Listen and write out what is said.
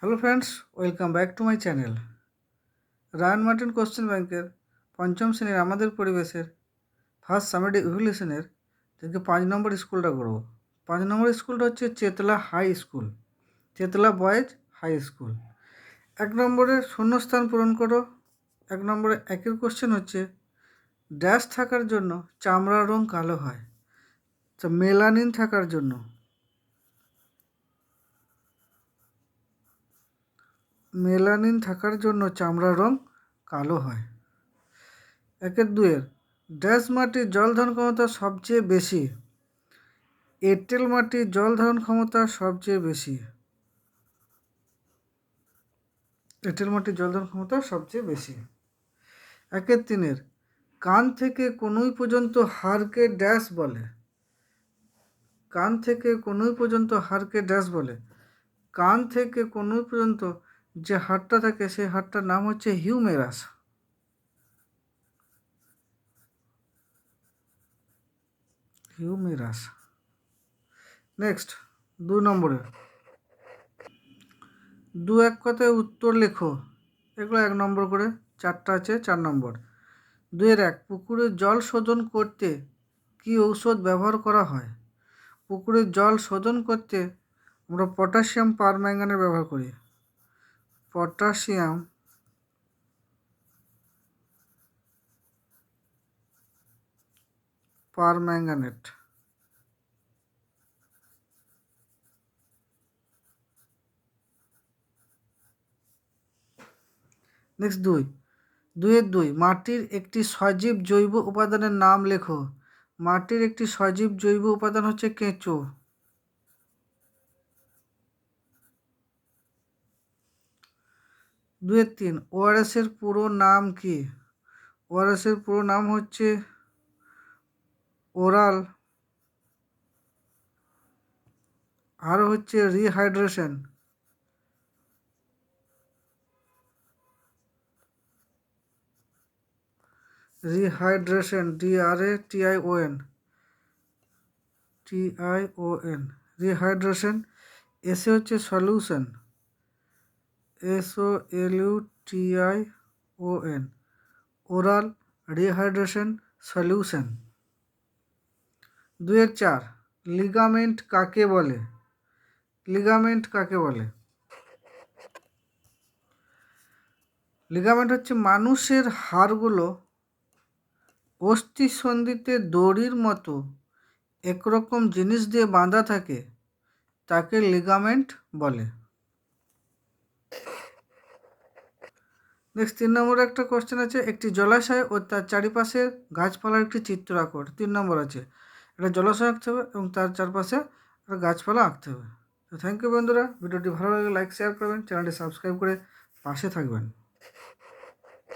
Hello friends, welcome back to my channel. Ryan Martin question ব্যাংকের পঞ্চম শ্রেণীর আমাদের পরিবেশের ফার্স্ট সামেডি ইভলিউশনের থেকে 5 নম্বর স্কুলটা করব। 5 নম্বর স্কুলটা হচ্ছে Chetla high school, Chetla boys high school. 1 নম্বরের শূন্যস্থান পূরণ করো। 1 নম্বরে একের কোশ্চেন হচ্ছে ড্যাশ থাকার জন্য চামড়ার রং কালো হয়। মেলানিন থাকার জন্য চামড়ার রং কালো হয়। 1-2 ড্যাশ মাটির জল ধারণ ক্ষমতা সবচেয়ে বেশি। এঁটেল মাটির জল ধারণ ক্ষমতা সবচেয়ে বেশি। এঁটেল মাটির জল ধারণ ক্ষমতা সবচেয়ে বেশি। 1-3 কান থেকে কনুই পর্যন্ত হাড়কে ড্যাশ বলে। কান থেকে কনুই পর্যন্ত হাড়কে ড্যাশ বলে। কান থেকে কনুই পর্যন্ত যে হাড়টা থাকে সেই হাড়টার নাম হচ্ছে হিউমেরাস। হিউমেরাস। নেক্সট 2 নম্বরে 2-1 কথায় উত্তর লেখো। এগুলো 1 নম্বর করে, 4টা আছে, 4 নম্বর। 2-1 পুকুরের জল শোধন করতে কি ঔষধ ব্যবহার করা হয়? পুকুরের জল শোধন করতে আমরা পটাশিয়াম পারম্যাঙ্গানেট ব্যবহার করি। Potassium permanganate. নেক্সট 2 মাটির একটি সজীব জৈব উপাদানের নাম লেখো। মাটির একটি সজীব জৈব উপাদান হচ্ছে কেঁচো। 2-3 ওআরএস এর পুরো নাম কি? ওআরএস এর পুরো নাম হচ্ছে ওরাল, আর হচ্ছে রিহাইড্রেশন। Rehydration, DRATION, rehydration. এসে হচ্ছে solution, SOLUTION, oral rehydration solution. 2-4 ligament কাকে বলে? লিগামেন্ট কাকে বলে? লিগামেন্ট হচ্ছে মানুষের হাড়গুলো অস্থিসন্ধিতে দড়ির মতো একরকম জিনিস দিয়ে বাঁধা থাকে, তাকে লিগামেন্ট বলে। নেক্সট 3 নম্বরে একটা কোশ্চেন আছে, একটি জলাশয় ও তার চারিপাশে গাছপালার একটি চিত্র আঁকো। 3 নম্বর আছে, একটা জলাশয় আঁকতে হবে এবং তার চারপাশে একটা গাছপালা আঁকতে হবে। তো থ্যাংক ইউ বন্ধুরা, ভিডিওটি ভালো লাগলে লাইক শেয়ার করবেন, চ্যানেলটি সাবস্ক্রাইব করে পাশে থাকবেন।